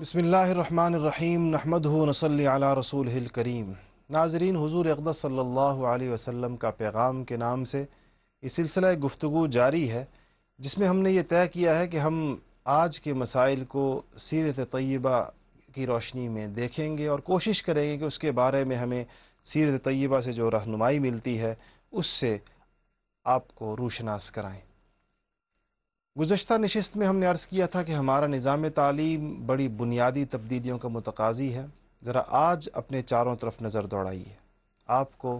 بسم اللہ الرحمن الرحیم نحمدہ ونصلی علی رسولہ الکریم۔ ناظرین، حضور اقدس صلی اللہ علیہ وسلم کا پیغام کے نام سے یہ سلسلہ گفتگو جاری ہے، جس میں ہم نے یہ طے کیا ہے کہ ہم آج کے مسائل کو سیرت طیبہ کی روشنی میں دیکھیں گے اور کوشش کریں گے کہ اس کے بارے میں ہمیں سیرت طیبہ سے جو رہنمائی ملتی ہے اس سے آپ کو روشناس کرائیں۔ گزشتہ نشست میں ہم نے عرض کیا تھا کہ ہمارا نظام تعلیم بڑی بنیادی تبدیلیوں کا متقاضی ہے۔ ذرا آج اپنے چاروں طرف نظر دوڑائیے، آپ کو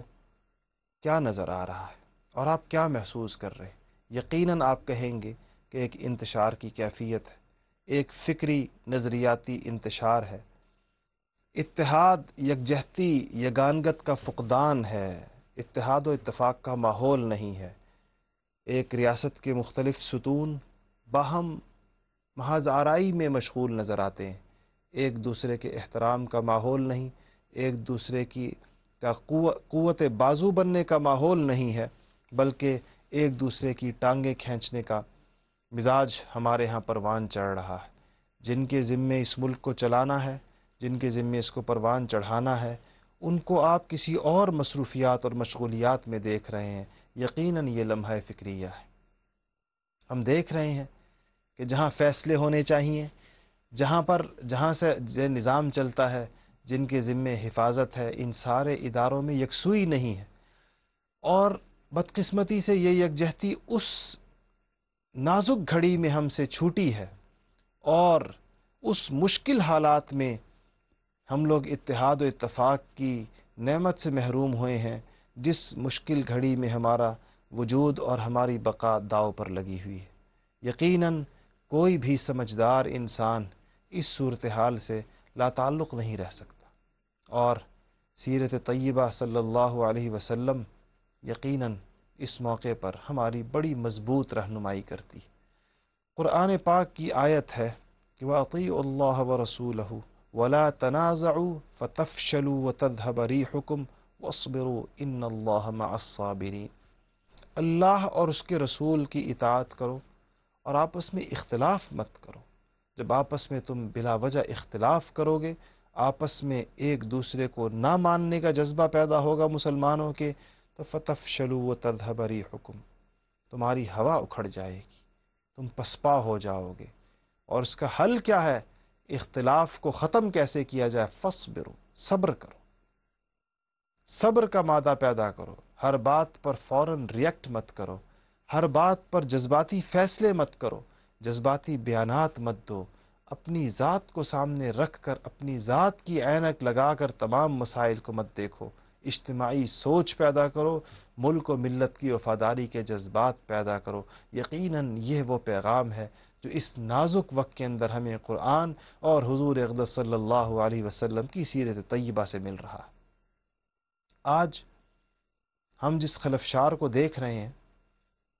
کیا نظر آ رہا ہے اور آپ کیا محسوس کر رہے ہیں؟ یقیناً آپ کہیں گے کہ ایک انتشار کی کیفیت ہے، ایک فکری نظریاتی انتشار ہے، اتحاد، یکجہتی، یگانگت کا فقدان ہے، اتحاد و اتفاق کا ماحول نہیں ہے۔ ایک ریاست کے مختلف ستون باہم محض آرائی میں مشغول نظر آتے ہیں، ایک دوسرے کے احترام کا ماحول نہیں، ایک دوسرے کی کا قوت بازو بننے کا ماحول نہیں ہے، بلکہ ایک دوسرے کی ٹانگیں کھینچنے کا مزاج ہمارے ہاں پروان چڑھ رہا ہے۔ جن کے ذمے اس ملک کو چلانا ہے، جن کے ذمے اس کو پروان چڑھانا ہے، ان کو آپ کسی اور مصروفیات اور مشغولیات میں دیکھ رہے ہیں۔ یقیناً یہ لمحہ فکریہ ہے۔ ہم دیکھ رہے ہیں کہ جہاں فیصلے ہونے چاہیے، جہاں سے نظام چلتا ہے، جن کے ذمے حفاظت ہے، ان سارے اداروں میں یکسوئی نہیں ہے، اور بدقسمتی سے یہ یکجہتی اس نازک گھڑی میں ہم سے چھوٹی ہے، اور اس مشکل حالات میں ہم لوگ اتحاد و اتفاق کی نعمت سے محروم ہوئے ہیں، جس مشکل گھڑی میں ہمارا وجود اور ہماری بقا داؤ پر لگی ہوئی ہے۔ یقیناً کوئی بھی سمجھدار انسان اس صورتحال سے لا تعلق نہیں رہ سکتا، اور سیرت طیبہ صلی اللہ علیہ وسلم یقیناً اس موقع پر ہماری بڑی مضبوط رہنمائی کرتی۔ قرآن پاک کی آیت ہے کہ وَأَطِیعُوا اللَّهَ وَرَسُولَهُ وَلَا تَنَازَعُوا فَتَفْشَلُوا وَتَذْهَبَ رِيحُكُمْ وَاصْبِرُوا إِنَّ اللَّهَ مَعَ الصَّابِرِينَ۔ اللہ اور اس کے رسول کی اطاعت کرو اور آپس میں اختلاف مت کرو۔ جب آپس میں تم بلا وجہ اختلاف کرو گے، آپس میں ایک دوسرے کو نہ ماننے کا جذبہ پیدا ہوگا مسلمانوں کے، تو فَتَفْشَلُوا وَتَذْهَبَ رِيحُكُمْ، تمہاری ہوا اکھڑ جائے گی، تم پسپا ہو جاؤ گے۔ اور اس کا حل کیا ہے؟ اختلاف کو ختم کیسے کیا جائے؟ فَاصْبِرُوا، صبر کرو، صبر کا مادہ پیدا کرو، ہر بات پر فوراً ریئیکٹ مت کرو، ہر بات پر جذباتی فیصلے مت کرو، جذباتی بیانات مت دو، اپنی ذات کو سامنے رکھ کر، اپنی ذات کی عینک لگا کر تمام مسائل کو مت دیکھو، اجتماعی سوچ پیدا کرو، ملک و ملت کی وفاداری کے جذبات پیدا کرو۔ یقیناً یہ وہ پیغام ہے جو اس نازک وقت کے اندر ہمیں قرآن اور حضور اقدس صلی اللہ علیہ وسلم کی سیرت طیبہ سے مل رہا ہے۔ آج ہم جس خلفشار کو دیکھ رہے ہیں،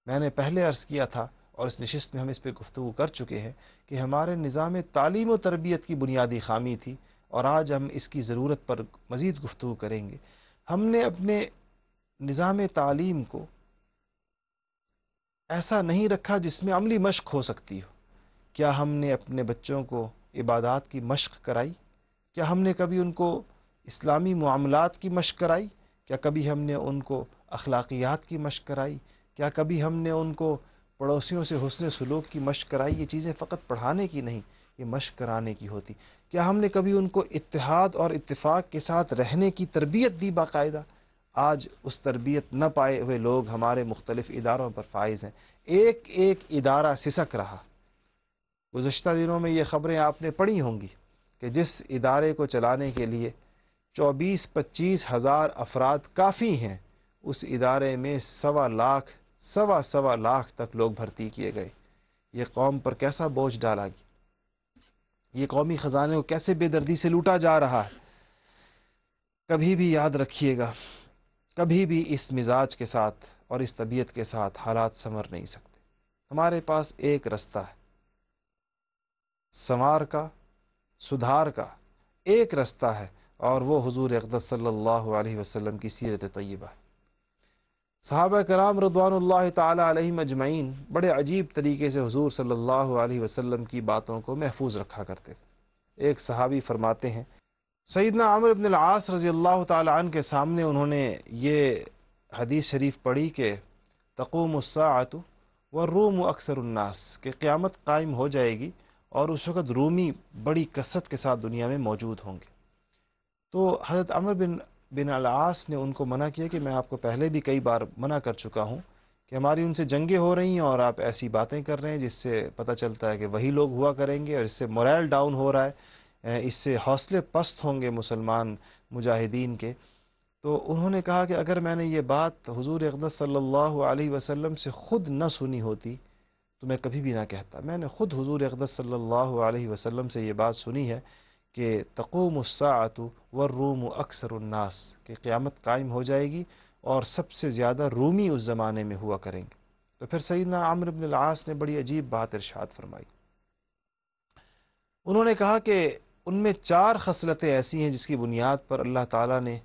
میں نے پہلے عرض کیا تھا اور اس نشست میں ہم اس پہ گفتگو کر چکے ہیں کہ ہمارے نظام تعلیم و تربیت کی بنیادی خامی تھی، اور آج ہم اس کی ضرورت پر مزید گفتگو کریں گے۔ ہم نے اپنے نظام تعلیم کو ایسا نہیں رکھا جس میں عملی مشق ہو سکتی ہو۔ کیا ہم نے اپنے بچوں کو عبادات کی مشق کرائی؟ کیا ہم نے کبھی ان کو اسلامی معاملات کی مشق کرائی؟ کیا کبھی ہم نے ان کو اخلاقیات کی مشق کرائی؟ کیا کبھی ہم نے ان کو پڑوسیوں سے حسن سلوک کی مشق کرائی؟ یہ چیزیں فقط پڑھانے کی نہیں، یہ مشق کرانے کی ہوتی۔ کیا ہم نے کبھی ان کو اتحاد اور اتفاق کے ساتھ رہنے کی تربیت دی باقاعدہ؟ آج اس تربیت نہ پائے ہوئے لوگ ہمارے مختلف اداروں پر فائز ہیں، ایک ایک ادارہ سسک رہا۔ گزشتہ دنوں میں یہ خبریں آپ نے پڑھی ہوں گی کہ جس ادارے کو چلانے کے لیے 24-25 ہزار افراد کافی ہیں، اس ادارے میں سوا لاکھ تک لوگ بھرتی کیے گئے۔ یہ قوم پر کیسا بوجھ ڈالا گیا، یہ قومی خزانے کو کیسے بے دردی سے لوٹا جا رہا ہے۔ کبھی بھی یاد رکھیے گا، کبھی بھی اس مزاج کے ساتھ اور اس طبیعت کے ساتھ حالات سنور نہیں سکتے۔ ہمارے پاس ایک رستہ ہے، سنوار کا، سدھار کا ایک رستہ ہے، اور وہ حضور اقدس صلی اللہ علیہ وسلم کی سیرت طیبہ ہے۔ صحابہ کرام رضوان اللہ تعالی علیہم اجمعین بڑے عجیب طریقے سے حضور صلی اللہ علیہ وسلم کی باتوں کو محفوظ رکھا کرتے تھے۔ ایک صحابی فرماتے ہیں سیدنا عمرو بن العاص رضی اللہ تعالی عنہ کے سامنے انہوں نے یہ حدیث شریف پڑھی کہ تقوم الساعۃ والروم اکثر الناس، کہ قیامت قائم ہو جائے گی اور اس وقت رومی بڑی کثرت کے ساتھ دنیا میں موجود ہوں گے۔ تو حضرت عمرو بن العاص نے ان کو منع کیا کہ میں آپ کو پہلے بھی کئی بار منع کر چکا ہوں کہ ہماری ان سے جنگیں ہو رہی ہیں اور آپ ایسی باتیں کر رہے ہیں جس سے پتہ چلتا ہے کہ وہی لوگ ہوا کریں گے، اور اس سے مورائل ڈاؤن ہو رہا ہے، اس سے حوصلے پست ہوں گے مسلمان مجاہدین کے۔ تو انہوں نے کہا کہ اگر میں نے یہ بات حضور اقدس صلی اللہ علیہ وسلم سے خود نہ سنی ہوتی تو میں کبھی بھی نہ کہتا۔ میں نے خود حضور اقدس صلی اللہ علیہ وسلم سے یہ بات سنی ہے کہ تقوم الساعۃ والروم اکثر الناس، کہ قیامت قائم ہو جائے گی اور سب سے زیادہ رومی اس زمانے میں ہوا کریں گے۔ تو پھر سیدنا عمرو بن العاص نے بڑی عجیب بات ارشاد فرمائی۔ انہوں نے کہا کہ ان میں 4 خصلتیں ایسی ہیں جس کی بنیاد پر اللہ تعالیٰ نے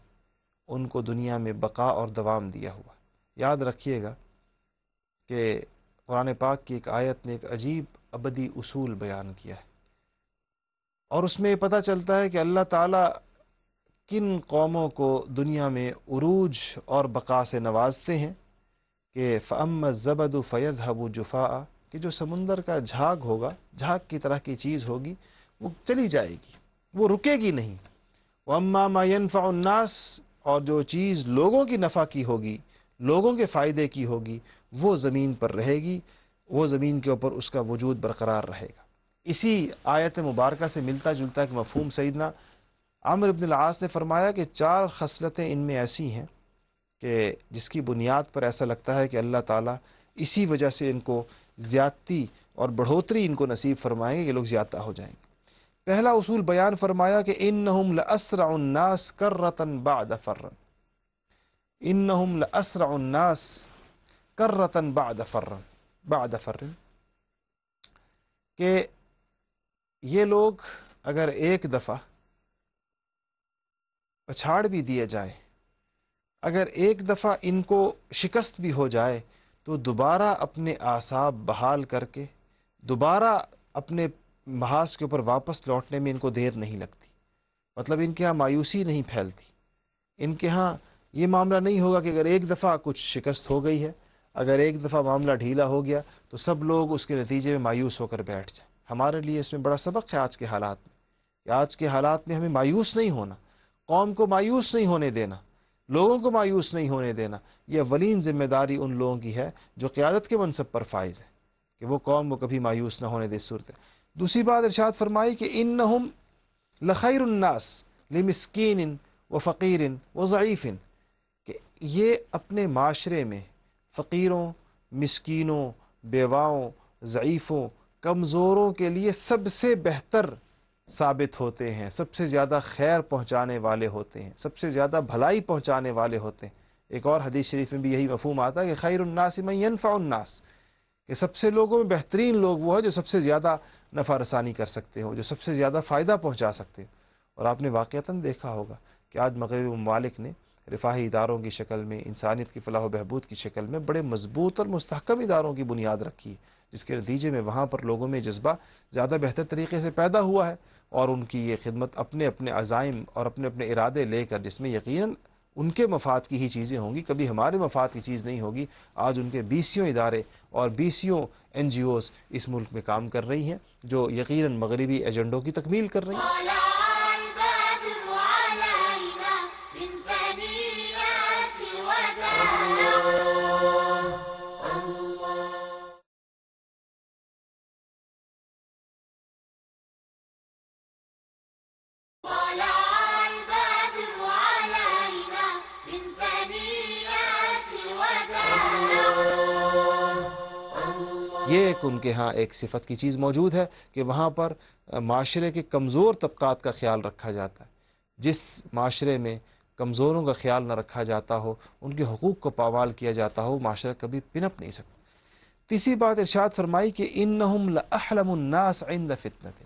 ان کو دنیا میں بقا اور دوام دیا ہوا۔ یاد رکھیے گا کہ قرآن پاک کی ایک آیت نے ایک عجیب ابدی اصول بیان کیا ہے، اور اس میں یہ پتہ چلتا ہے کہ اللہ تعالیٰ کن قوموں کو دنیا میں عروج اور بقا سے نوازتے ہیں کہ فَأَمَّا الزَّبَدُ فَيَذْهَبُ جُفَاءً، کہ جو سمندر کا جھاگ ہوگا، جھاگ کی طرح کی چیز ہوگی، وہ چلی جائے گی، وہ رکے گی نہیں۔ وَأَمَّا مَا يَنْفَعُ النَّاسِ، اور جو چیز لوگوں کی نفع کی ہوگی، لوگوں کے فائدے کی ہوگی، وہ زمین پر رہے گی، وہ زمین کے اوپر اس کا وجود برقرار رہے گا۔ اسی آیت مبارکہ سے ملتا جلتا ایک مفہوم سیدنا عمرو بن العاص نے فرمایا کہ 4 خصلتیں ان میں ایسی ہیں کہ جس کی بنیاد پر ایسا لگتا ہے کہ اللہ تعالیٰ اسی وجہ سے ان کو زیادتی اور بڑھوتری ان کو نصیب فرمائیں گے، یہ لوگ زیادہ ہو جائیں گے۔ پہلا اصول بیان فرمایا کہ انہم لاسرع الناس کرۃ بعد فر، انہم لاسرع الناس کرۃ بعد فر، کہ یہ لوگ اگر ایک دفعہ پچھاڑ بھی دیے جائے، اگر ایک دفعہ ان کو شکست بھی ہو جائے تو دوبارہ اپنے اعصاب بحال کر کے دوبارہ اپنے محاذ کے اوپر واپس لوٹنے میں ان کو دیر نہیں لگتی۔ مطلب ان کے ہاں مایوسی نہیں پھیلتی، ان کے ہاں یہ معاملہ نہیں ہوگا کہ اگر ایک دفعہ کچھ شکست ہو گئی ہے، اگر ایک دفعہ معاملہ ڈھیلا ہو گیا تو سب لوگ اس کے نتیجے میں مایوس ہو کر بیٹھ جائیں۔ ہمارے لیے اس میں بڑا سبق ہے آج کے حالات میں، کہ آج کے حالات میں ہمیں مایوس نہیں ہونا، قوم کو مایوس نہیں ہونے دینا، لوگوں کو مایوس نہیں ہونے دینا۔ یہ اولین ذمہ داری ان لوگوں کی ہے جو قیادت کے منصب پر فائز ہے، کہ وہ قوم کو کبھی مایوس نہ ہونے دے صورت ہے۔ دوسری بات ارشاد فرمائی کہ انہم لخیر الناس لمسکین و فقیر و ضعیف، کہ یہ اپنے معاشرے میں فقیروں، مسکینوں، بیواؤں، ضعیفوں، کمزوروں کے لیے سب سے بہتر ثابت ہوتے ہیں، سب سے زیادہ خیر پہنچانے والے ہوتے ہیں، سب سے زیادہ بھلائی پہنچانے والے ہوتے ہیں۔ ایک اور حدیث شریف میں بھی یہی مفہوم آتا ہے کہ خیر الناس من ينفع الناس، کہ سب سے لوگوں میں بہترین لوگ وہ ہیں جو سب سے زیادہ نفع رسانی کر سکتے ہوں، جو سب سے زیادہ فائدہ پہنچا سکتے ہیں۔ اور آپ نے واقعتاً دیکھا ہوگا کہ آج مغربی ممالک نے رفاہی اداروں کی شکل میں، انسانیت کی فلاح و بہبود کی شکل میں بڑے مضبوط اور مستحکم اداروں کی بنیاد رکھی ہے، جس کے نتیجے میں وہاں پر لوگوں میں جذبہ زیادہ بہتر طریقے سے پیدا ہوا ہے، اور ان کی یہ خدمت اپنے اپنے عزائم اور اپنے اپنے ارادے لے کر، جس میں یقیناً ان کے مفاد کی ہی چیزیں ہوں گی، کبھی ہمارے مفاد کی چیز نہیں ہوگی۔ آج ان کے 20 ادارے اور 20 NGOs اس ملک میں کام کر رہی ہیں، جو یقیناً مغربی ایجنڈوں کی تکمیل کر رہی ہیں۔ یہ ایک ان کے ہاں ایک صفت کی چیز موجود ہے کہ وہاں پر معاشرے کے کمزور طبقات کا خیال رکھا جاتا ہے۔ جس معاشرے میں کمزوروں کا خیال نہ رکھا جاتا ہو، ان کے حقوق کو پامال کیا جاتا ہو، معاشرہ کبھی پنپ نہیں سکتا۔ تیسری بات ارشاد فرمائی کہ انہم لاحلم الناس عند فتنۃ،